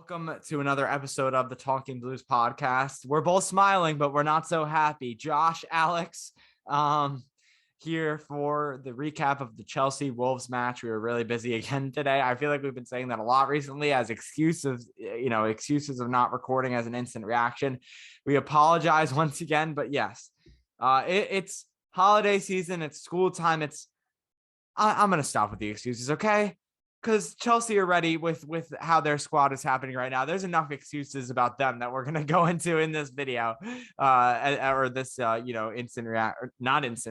Welcome to another episode of the Talking Blues podcast. We're both smiling, but we're not so happy. Josh, Alex, here for the recap of the Chelsea Wolves match. We were really busy again today. I feel like we've been saying that a lot recently as excuses of not recording as an instant reaction. We apologize once again, but yes, it's holiday season. It's school time. I'm going to stop with the excuses. Okay. Because Chelsea are ready with how their squad is happening right now. There's enough excuses about them that we're going to go into in this video or this, not instant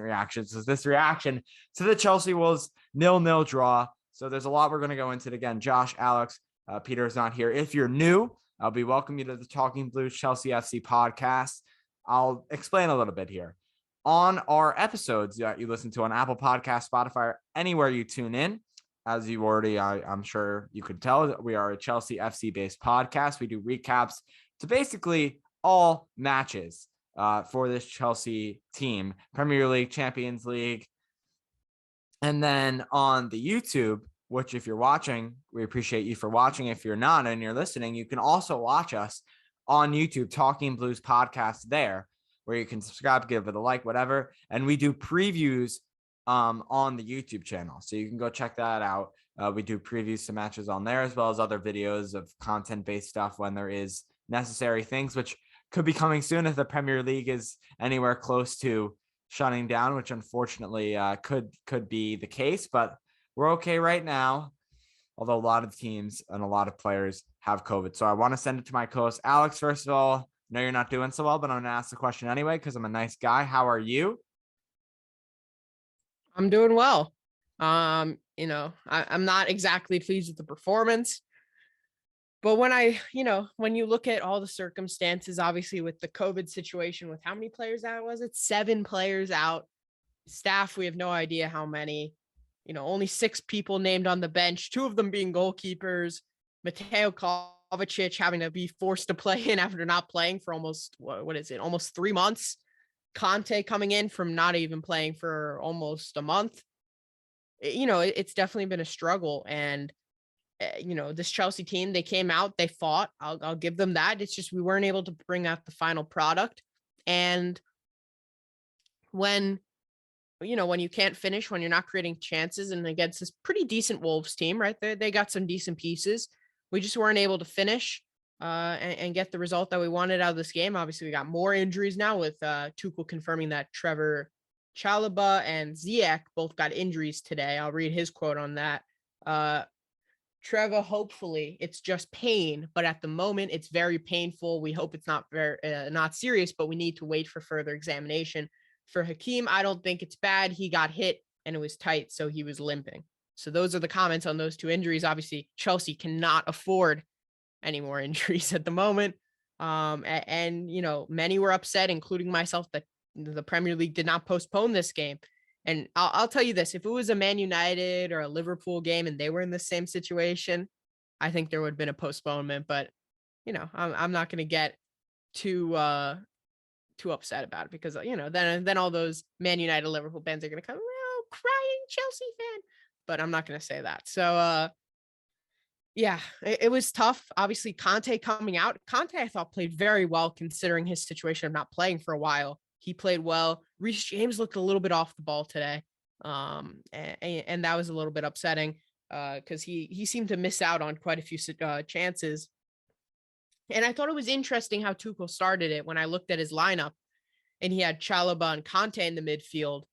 reactions. So this reaction to the Chelsea Wolves 0-0 draw. So there's a lot we're going to go into it. Again. Josh, Alex, Peter is not here. If you're new, I'll be welcoming you to the Talking Blues Chelsea FC podcast. I'll explain a little bit here. On our episodes that you listen to on Apple Podcasts, Spotify, or anywhere you tune in, as you already, I'm sure you could tell, we are a Chelsea FC based podcast. We do recaps to basically all matches for this Chelsea team, Premier League, Champions League. And then on the YouTube, which if you're watching, we appreciate you for watching. If you're not and you're listening, you can also watch us on YouTube, Talking Blues podcast there, where you can subscribe, give it a like, whatever. And we do previews on the YouTube channel. So you can go check that out. We do previews to matches on there, as well as other videos of content-based stuff when there is necessary things, which could be coming soon if the Premier League is anywhere close to shutting down, which unfortunately could be the case, but we're okay right now. Although a lot of teams and a lot of players have COVID. So I want to send it to my co-host, Alex. First of all, I know you're not doing so well, but I'm going to ask the question anyway, because I'm a nice guy. How are you? I'm doing well. I'm not exactly pleased with the performance, but when you look at all the circumstances, obviously with the COVID situation, with how many players out was it? 7 players out. Staff, we have no idea how many. Only 6 people named on the bench, 2 of them being goalkeepers. Mateo Kovacic having to be forced to play in after not playing for almost 3 months. Conte coming in from not even playing for almost a month. It's definitely been a struggle. And, this Chelsea team, they came out, they fought. I'll give them that. It's just we weren't able to bring out the final product. And when you can't finish, when you're not creating chances, and against this pretty decent Wolves team, right? They got some decent pieces. We just weren't able to finish. And get the result that we wanted out of this game. Obviously, we got more injuries now with Tuchel confirming that Trevor Chalobah and Ziyech both got injuries today. I'll read his quote on that. Trevor, hopefully it's just pain, but at the moment it's very painful. We hope it's not serious, but we need to wait for further examination. For Hakeem, I don't think it's bad. He got hit and it was tight, so he was limping. So those are the comments on those 2 injuries. Obviously, Chelsea cannot afford any more injuries at the moment. And many were upset, including myself, that the Premier League did not postpone this game. And I'll tell you this, if it was a Man United or a Liverpool game and they were in the same situation, I think there would have been a postponement, but I'm not going to get too upset about it, because, then all those Man United, Liverpool fans are going to come, oh, crying Chelsea fan, but I'm not going to say that. So, yeah, it was tough. Obviously, Conte coming out. Conte, I thought, played very well considering his situation of not playing for a while. He played well. Reece James looked a little bit off the ball today, and that was a little bit upsetting because he seemed to miss out on quite a few chances. And I thought it was interesting how Tuchel started it when I looked at his lineup, and he had Chalobah and Conte in the midfield,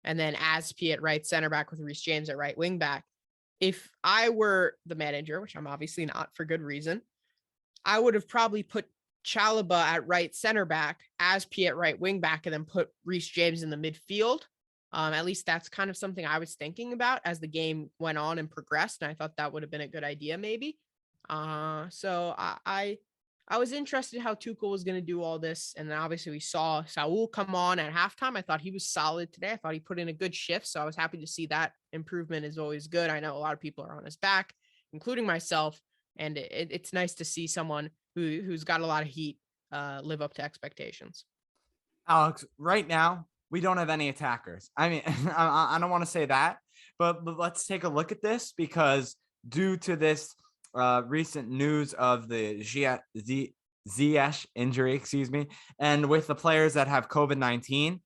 and then Aspi at right center back with Reece James at right wing back. If I were the manager, which I'm obviously not for good reason, I would have probably put Chalobah at right center back, Aspi at right wing back, and then put Reece James in the midfield. At least that's kind of something I was thinking about as the game went on and progressed. And I thought that would have been a good idea, maybe. So I was interested how Tuchel was going to do all this. And then obviously we saw Saul come on at halftime. I thought he was solid today. I thought he put in a good shift. So I was happy to see that. Improvement is always good. I know a lot of people are on his back, including myself. And it's nice to see someone who's got a lot of heat live up to expectations. Alex, right now, we don't have any attackers. I mean, I don't want to say that, but let's take a look at this, because due to this recent news of the Ziyech injury, and with the players that have COVID-19,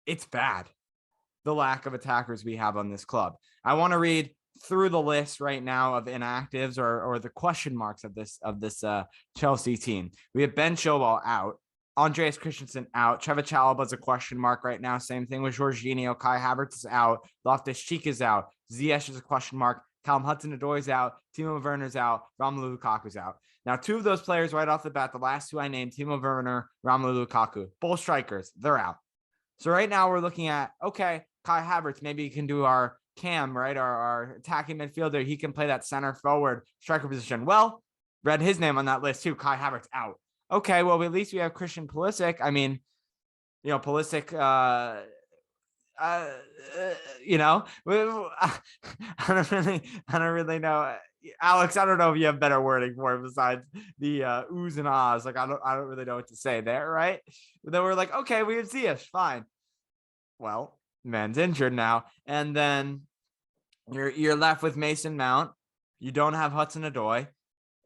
it's bad. The lack of attackers we have on this club. I want to read through the list right now of inactives or the question marks of this Chelsea team. We have Ben Chilwell out, Andreas Christensen out, Trevor Chalobah's a question mark right now. Same thing with Jorginho. Kai Havertz is out, Loftus-Cheek is out, Ziyech is a question mark, Callum Hudson-Odoi is out, Timo Werner's out, Romelu Lukaku's out. Now, two of those players right off the bat, the last two I named, Timo Werner, Romelu Lukaku, both strikers, they're out. So right now we're looking at, okay, Kai Havertz, maybe he can do our cam, right? Our attacking midfielder. He can play that center forward striker position. Well, read his name on that list too. Kai Havertz out. Okay, well, at least we have Christian Pulisic. I mean, Pulisic, I don't really know. Alex, I don't know if you have better wording for it besides the oohs and ahs. Like, I don't really know what to say there, right? But then we're like, okay, we have Ziyech, fine. Well, man's injured now, and then you're left with Mason Mount. You don't have Hudson-Odoi.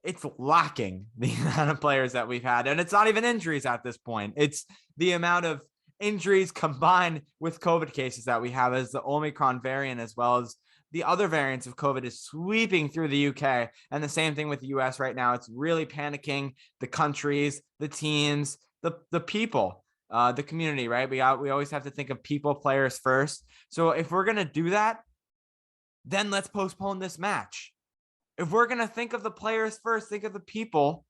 It's lacking the amount of players that we've had, and it's not even injuries at this point. It's the amount of injuries combined with COVID cases that we have as the Omicron variant, as well as the other variants of COVID is sweeping through the UK, and the same thing with the US right now. It's really panicking the countries, the teams, the people. The community, right? We always have to think of people, players first. So if we're going to do that, then let's postpone this match. If we're going to think of the players first, think of the people,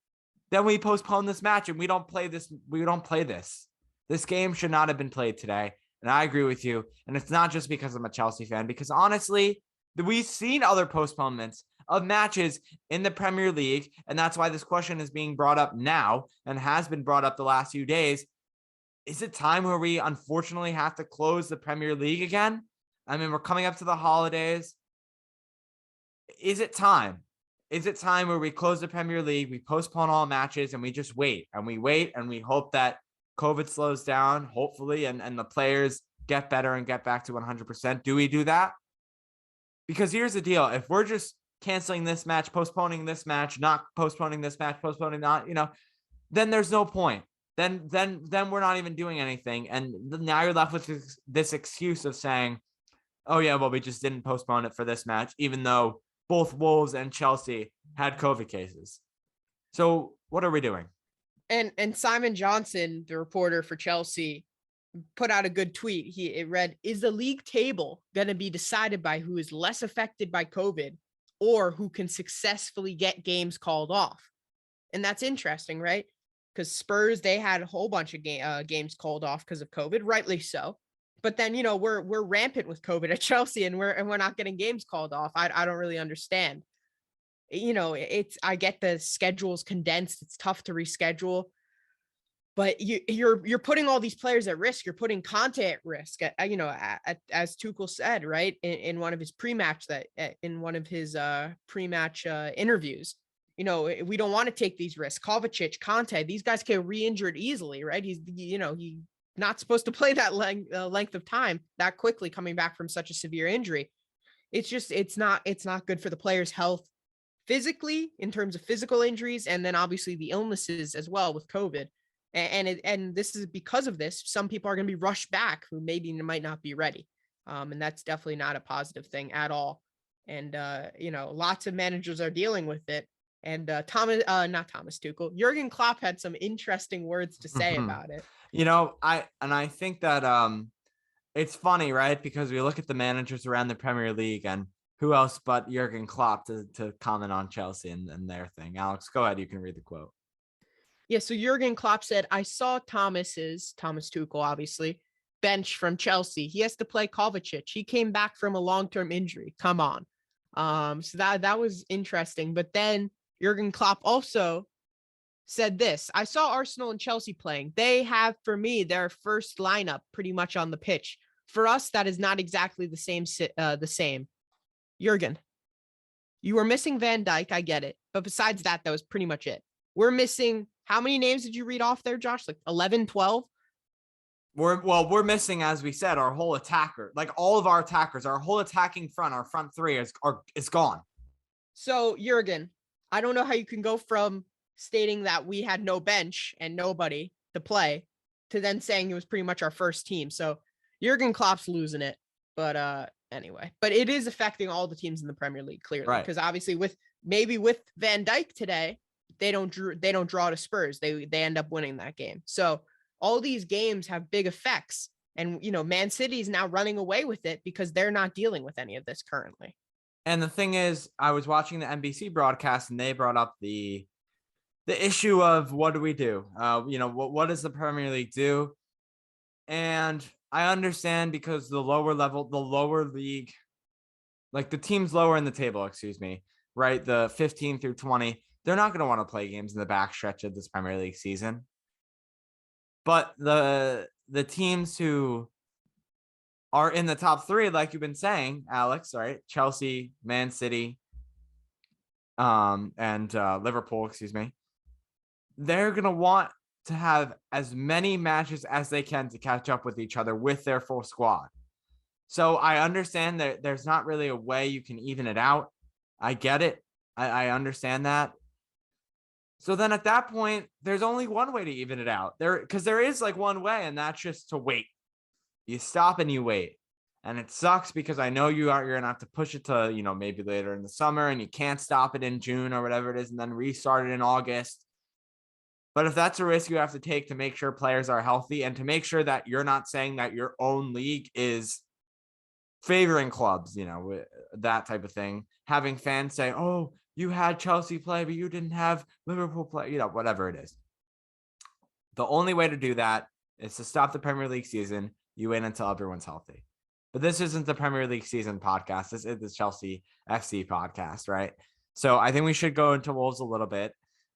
then we postpone this match and we don't play this. This game should not have been played today. And I agree with you. And it's not just because I'm a Chelsea fan, because honestly, we've seen other postponements of matches in the Premier League. And that's why this question is being brought up now and has been brought up the last few days. Is it time where we unfortunately have to close the Premier League again? I mean, we're coming up to the holidays. Is it time? Is it time where we close the Premier League, we postpone all matches, and we just wait and we hope that COVID slows down, hopefully, and the players get better and get back to 100%? Do we do that? Because here's the deal. If we're just canceling this match, postponing this match, not postponing this match, postponing not, then there's no point. Then we're not even doing anything. And now you're left with this excuse of saying, oh yeah, well, we just didn't postpone it for this match, even though both Wolves and Chelsea had COVID cases. So what are we doing? And Simon Johnson, the reporter for Chelsea, put out a good tweet. It read, is the league table going to be decided by who is less affected by COVID or who can successfully get games called off? And that's interesting, right? Because Spurs, they had a whole bunch of games called off because of COVID, rightly so. But then, we're rampant with COVID at Chelsea, and we're not getting games called off. I don't really understand. I get the schedule's condensed. It's tough to reschedule, but you're putting all these players at risk. You're putting Conte at risk. As Tuchel said, right in one of his pre-match interviews. We don't want to take these risks. Kovacic, Conte, these guys get re-injured easily, right? He's not supposed to play that length of time that quickly coming back from such a severe injury. It's not good for the players' health physically in terms of physical injuries, and then obviously the illnesses as well with COVID. And this is because of this, some people are going to be rushed back who maybe might not be ready. And that's definitely not a positive thing at all. And, lots of managers are dealing with it. And not Thomas Tuchel, Jurgen Klopp had some interesting words to say about it. I think that it's funny, right? Because we look at the managers around the Premier League, and who else but Jurgen Klopp to comment on Chelsea and their thing. Alex, go ahead. You can read the quote. Yeah, so Jurgen Klopp said, I saw Thomas Tuchel, obviously, bench from Chelsea. He has to play Kovacic. He came back from a long-term injury. Come on. So that was interesting. But then Jurgen Klopp also said this, I saw Arsenal and Chelsea playing. They have, for me, their first lineup pretty much on the pitch. For us, that is not exactly the same. Jurgen, you were missing Van Dijk. I get it. But besides that, that was pretty much it. We're missing, how many names did you read off there, Josh? Like 11, 12? We're missing, as we said, our whole attacker, like all of our attackers, our whole attacking front, our front three is gone. So Jurgen, I don't know how you can go from stating that we had no bench and nobody to play to then saying it was pretty much our first team. So Jurgen Klopp's losing it. But anyway, but it is affecting all the teams in the Premier League clearly, Right. because obviously with Van Dijk today, they don't draw to Spurs. They end up winning that game. So all these games have big effects. And, Man City is now running away with it because they're not dealing with any of this currently. And the thing is, I was watching the NBC broadcast and they brought up the issue of what do we do? What does the Premier League do? And I understand because the lower league, like the teams lower in the table, right? The 15 through 20, they're not going to want to play games in the backstretch of this Premier League season. But the teams who are in the top three, like you've been saying, Alex, right? Chelsea, Man City, and Liverpool, they're going to want to have as many matches as they can to catch up with each other with their full squad. So I understand that there's not really a way you can even it out. I get it. I understand that. So then at that point, there's only one way to even it out because there is like one way, and that's just to wait. You stop and you wait. And it sucks because I know you're going to have to push it to, maybe later in the summer, and you can't stop it in June or whatever it is, and then restart it in August. But if that's a risk you have to take to make sure players are healthy and to make sure that you're not saying that your own league is favoring clubs, that type of thing, having fans say, oh, you had Chelsea play, but you didn't have Liverpool play, whatever it is. The only way to do that is to stop the Premier League season. You wait until everyone's healthy. But this isn't the Premier League season podcast. This is the Chelsea FC podcast, right? So I think we should go into Wolves a little bit.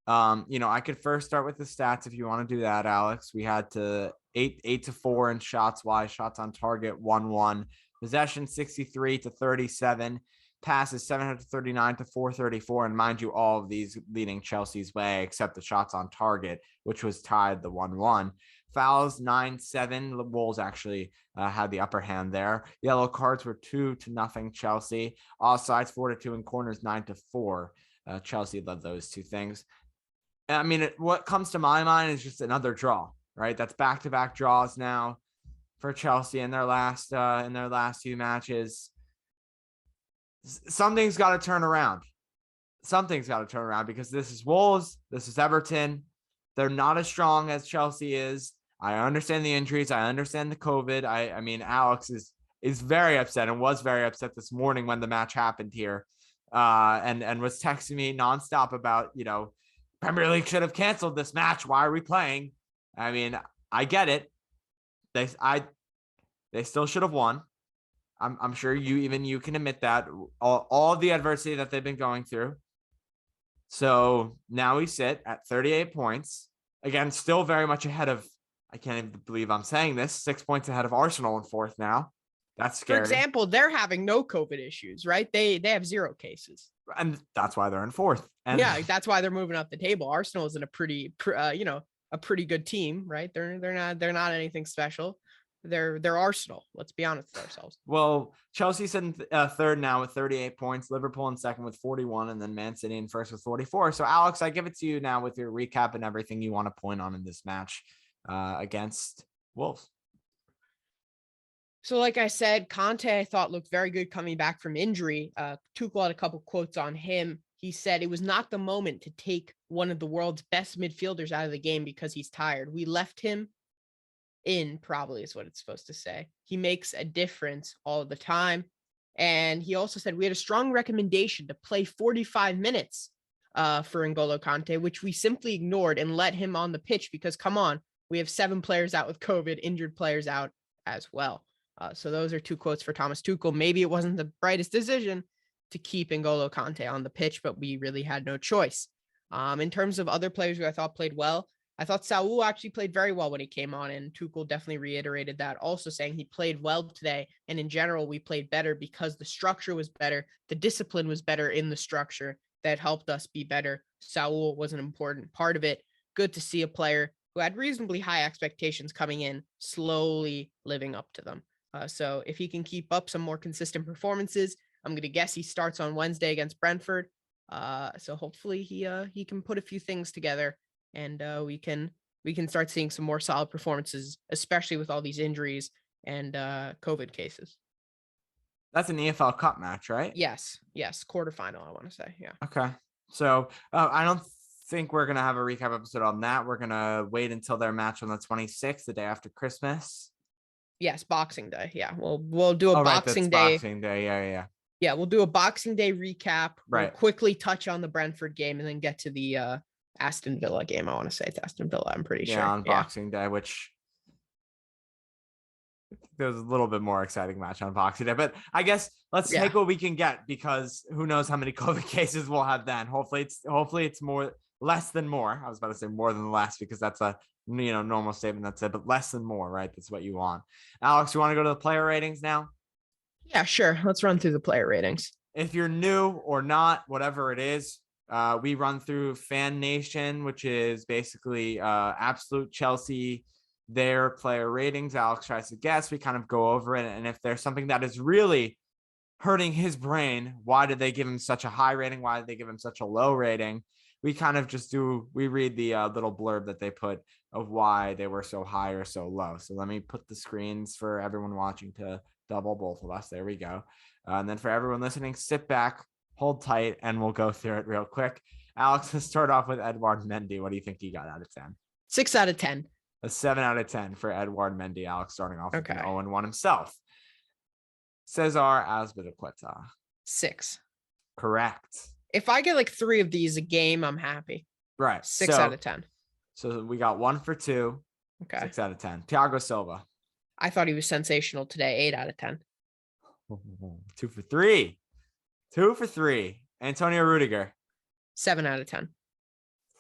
I could first start with the stats if you want to do that, Alex. We had to 8-4 in shots wise, shots on target 1-1, possession 63-37, passes 739-434, and mind you, all of these leading Chelsea's way except the shots on target, which was tied the 1-1. Fouls 9-7. The Wolves actually had the upper hand there. Yellow cards were 2-0 Chelsea. Offsides 4-2 and corners 9-4. Chelsea led those two things. I mean, what comes to my mind is just another draw, right? That's back-to-back draws now for Chelsea in their last few matches. Something's got to turn around. Because this is Wolves, this is Everton. They're not as strong as Chelsea is. I understand the injuries. I understand the COVID. I mean, Alex is very upset and was very upset this morning when the match happened here, and was texting me nonstop about, Premier League should have canceled this match. Why are we playing? I mean, I get it. They still should have won. I'm sure you can admit that all the adversity that they've been going through. So now we sit at 38 points. Again, still very much ahead of, I can't even believe I'm saying this, 6 points ahead of Arsenal in fourth now. That's scary. For example, they're having no COVID issues, right? They have 0 cases. And that's why they're in fourth. And yeah, that's why they're moving up the table. Arsenal is in a pretty good team, right? They're not anything special. They're Arsenal. Let's be honest with ourselves. Well, Chelsea's in third now with 38 points, Liverpool in second with 41, and then Man City in first with 44. So, Alex, I give it to you now with your recap and everything you want to point on in this match against Wolves. So, like I said, Conte, I thought, looked very good coming back from injury. Tuchel had a couple quotes on him. He said it was not the moment to take one of the world's best midfielders out of the game because he's tired. We left him in, probably is what it's supposed to say. He makes a difference all the time. And he also said we had a strong recommendation to play 45 minutes for N'Golo Kante, which we simply ignored and let him on the pitch because, come on, we have 7 players out with COVID, injured players out as well. So those are 2 quotes for Thomas Tuchel. Maybe it wasn't the brightest decision to keep N'Golo Kante on the pitch, but we really had no choice. In terms of other players who I thought played well, I thought Saul actually played very well when he came on, and Tuchel definitely reiterated that, also saying he played well today. And in general, we played better because the structure was better. The discipline was better in the structure that helped us be better. Saul was an important part of it. Good to see a player who had reasonably high expectations coming in, slowly living up to them. So if he can keep up some more consistent performances, I'm going to guess he starts on Wednesday against Brentford. So hopefully he can put a few things together, and we can start seeing some more solid performances, especially with all these injuries and COVID cases. That's an EFL Cup match, right? Yes, quarterfinal, I want to say. Yeah. Okay. So I don't think we're gonna have a recap episode on that. We're gonna wait until their match on the 26th, the day after Christmas. Yes, Boxing Day. Yeah, we'll do a Boxing Day. Boxing Day. Yeah. Yeah, we'll do a Boxing Day recap. We'll Right. quickly touch on the Brentford game and then get to the Aston Villa game. I want to say it's Aston Villa. I'm pretty sure. On Boxing Day, which there's a little bit more exciting match on Boxing Day, but I guess let's take what we can get, because who knows how many COVID cases we'll have then. Hopefully it's less than more. I was about to say more than less, because that's a normal statement. That's it, but less than more, right? That's what you want. Alex, you want to go to the player ratings now? Yeah, sure. Let's run through the player ratings. If you're new or not, whatever it is, we run through Fan Nation, which is basically absolute Chelsea, their player ratings. Alex tries to guess. We kind of go over it. And if there's something that is really hurting his brain, why did they give him such a high rating? Why did they give him such a low rating? We kind of just we read the little blurb that they put of why they were so high or so low. So let me put the screens for everyone watching to double both of us. There we go. And then for everyone listening, sit back, hold tight, and we'll go through it real quick. Alex, let's start off with Edouard Mendy. What do you think he got out of 10? 6 out of 10. A 7 out of 10 for Edouard Mendy. Alex starting off with an 0-1 himself. Cesar Azpilicueta. 6. Correct. If I get like 3 of these a game, I'm happy. Right. 6 out of 10. So we got 1 for 2. Okay. 6 out of 10. Thiago Silva. I thought he was sensational today. 8 out of 10. 2 for 3. 2 for 3. Antonio Rudiger. 7 out of 10.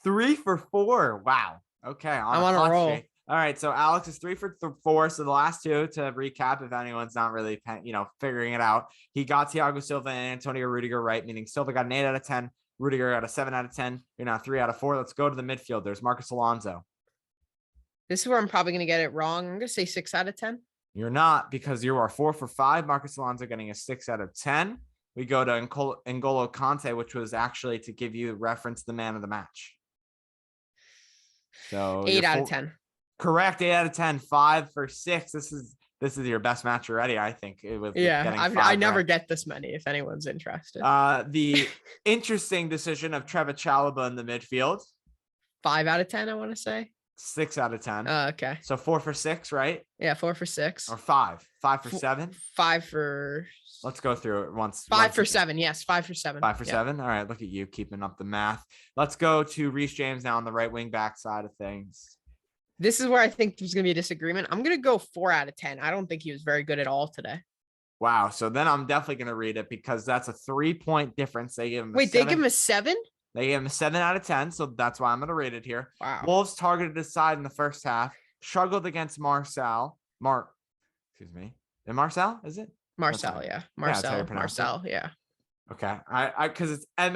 3 for 4. Wow. Okay. I'm on a roll. All right. So Alex is 3 for 4. So the last 2, to recap, if anyone's not really, figuring it out, he got Thiago Silva and Antonio Rudiger right, meaning Silva got an 8 out of 10. Rudiger got a 7 out of 10. You're now 3 out of 4. Let's go to the midfielders. Marcus Alonso. This is where I'm probably going to get it wrong. I'm going to say 6 out of 10. You're not, because you are 4 for 5. Marcus Alonso getting a 6 out of 10. We go to N'Golo Kante, which was actually, to give you reference, the man of the match. So 8 out of 10. Correct. 8 out of 10. 5 for 6. This is your best match already, I think. I never get this many, if anyone's interested. The interesting decision of Trevor Chalobah in the midfield. 5 out of 10, I want to say. 6 out of 10. Okay. So 4 for 6, right? Yeah, 4 for 6. Or 5. 5 for 7. 5 for. Let's go through it once. 5 for 7. Yes, 5 for 7. 5 for 7. All right. Look at you keeping up the math. Let's go to Reece James now on the right wing back side of things. This is where I think there's going to be a disagreement. I'm going to go 4 out of 10. I don't think he was very good at all today. Wow. So then I'm definitely going to read it, because that's a 3-point difference. They give him they give him a 7? They gave him a 7 out of 10. So that's why I'm going to rate it here. Wow. Wolves targeted his side in the first half, struggled against Marcel. Excuse me. And Marcel, is it? Marcel, yeah. Marcel, yeah. Okay. I because it's Marcal.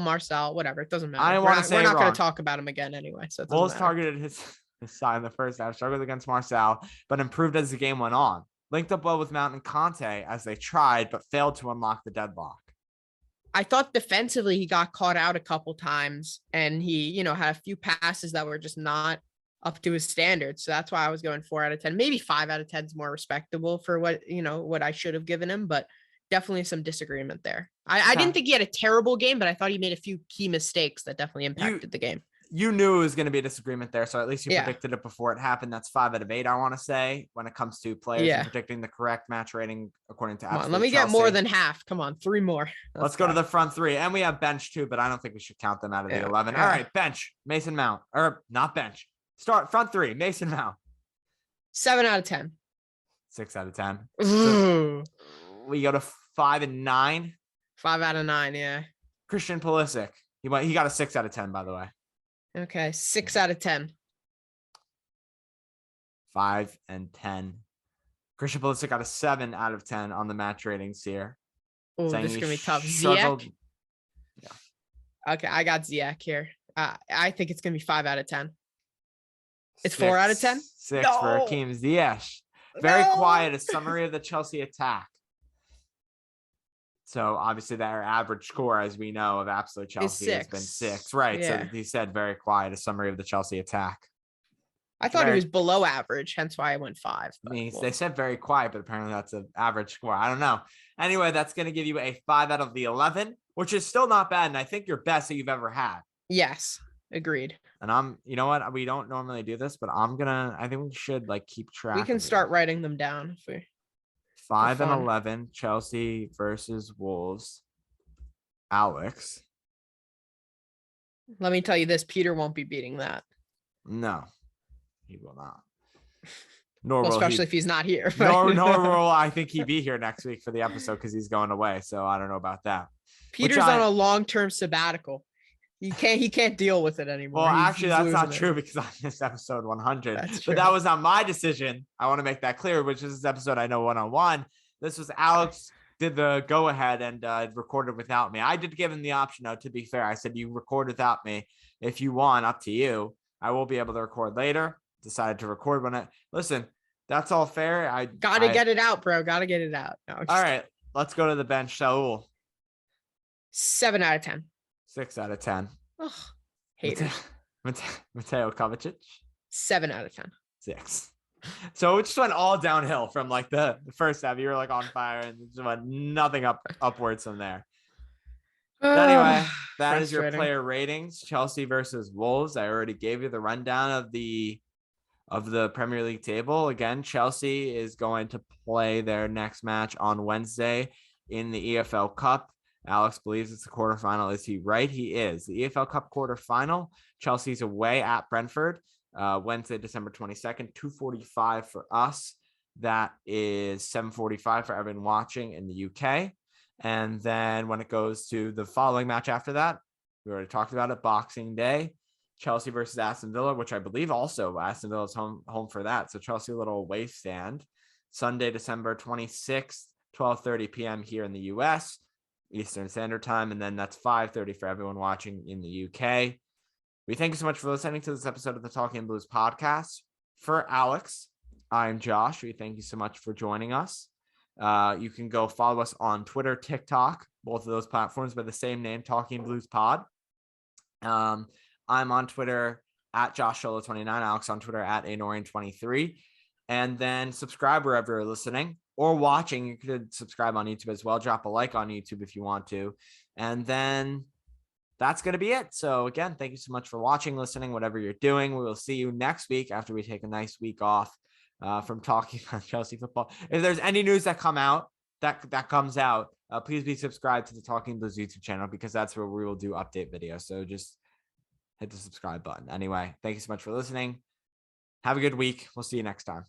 Marcel, whatever. It doesn't matter. We're not going to talk about him again anyway. So Wolves targeted his side in the first half, struggled against Marcel, but improved as the game went on. Linked up well with Mount and Conte as they tried, but failed to unlock the deadlock. I thought defensively he got caught out a couple times, and he, had a few passes that were just not up to his standards. So that's why I was going 4 out of 10. Maybe 5 out of 10 is more respectable for what I should have given him, but definitely some disagreement there. I didn't think he had a terrible game, but I thought he made a few key mistakes that definitely impacted the game. You knew it was going to be a disagreement there, so at least you predicted it before it happened. That's 5 out of 8, I want to say, when it comes to players and predicting the correct match rating according to Absolute let me Chelsea. Get more than half. Come on, 3 more. Let's go to the front 3, and we have bench too, but I don't think we should count them out of the 11. All right, bench, Mason Mount, or not bench. Start front 3, Mason Mount. 7 out of 10. 6 out of 10. So we go to 5 and 9. 5 out of 9, yeah. Christian Pulisic. He got a 6 out of 10, by the way. Okay, 6 out of 10. 5 and 10. Christian Pulisic got a 7 out of 10 on the match ratings here. Oh, this is going to be tough. Ziyech? Yeah. Okay, I got Ziyech here. I think it's going to be 5 out of 10. It's 4 out of 10? 6 for Hakeem Ziyech. Very quiet. A summary of the Chelsea attack. So obviously their average score, as we know, of absolute Chelsea has been 6. Right. Yeah. So he said very quiet, a summary of the Chelsea attack. I thought he was below average, hence why I went 5. I mean, they said very quiet, but apparently that's an average score. I don't know. Anyway, that's going to give you a 5 out of the 11, which is still not bad. And I think your best that you've ever had. Yes. Agreed. And you know what? We don't normally do this, but I think we should like keep track. We can start writing them down. 5 and 11, Chelsea versus Wolves. Alex. Let me tell you this, Peter won't be beating that. No, he will not. Especially if he's not here. Nor will I think he'd be here next week for the episode because he's going away. So I don't know about that. Peter's on a long-term sabbatical. He can't deal with it anymore. Well, actually, that's not true because I missed episode 100. But that was not my decision. I want to make that clear, which is this episode I know one-on-one. This was Alex did the go ahead and recorded without me. I did give him the option, though, to be fair. I said, you record without me. If you want, up to you. I will be able to record later. Decided to record when listen, that's all fair. I gotta get it out, bro. Gotta get it out. No, all right, let's go to the bench. Saul. 7 out of 10. 6 out of 10. Ugh, haters. Mateo Kovacic. 7 out of 10. 6. So it just went all downhill from like the first half. You were like on fire and just went nothing upwards from there. But anyway, that is your player ratings. Chelsea versus Wolves. I already gave you the rundown of the Premier League table. Again, Chelsea is going to play their next match on Wednesday in the EFL Cup. Alex believes it's the quarterfinal. Is he right? He is. The EFL Cup quarterfinal. Chelsea's away at Brentford. Wednesday, December 22nd, 2:45 for us. That is 7:45 for everyone watching in the UK. And then when it goes to the following match after that, we already talked about it, Boxing Day, Chelsea versus Aston Villa, which I believe also Aston Villa's home for that. So Chelsea, a little away stand. Sunday, December 26th, 12:30 p.m. here in the US, Eastern Standard Time. And then that's 5:30 for everyone watching in the UK. We thank you so much for listening to this episode of the Talking Blues podcast. For Alex, I'm Josh. We thank you so much for joining us. You can go follow us on Twitter, TikTok, both of those platforms by the same name, Talking Blues Pod. I'm on Twitter at JoshSolo29, Alex on Twitter at Anorian23. And then subscribe wherever you're listening or watching. You could subscribe on YouTube as well. Drop a like on YouTube if you want to. And then that's going to be it. So again, thank you so much for watching, listening, whatever you're doing. We will see you next week after we take a nice week off from talking about Chelsea football. If there's any news that comes out, please be subscribed to the Talking Blues YouTube channel because that's where we will do update videos. So just hit the subscribe button. Anyway, thank you so much for listening. Have a good week. We'll see you next time.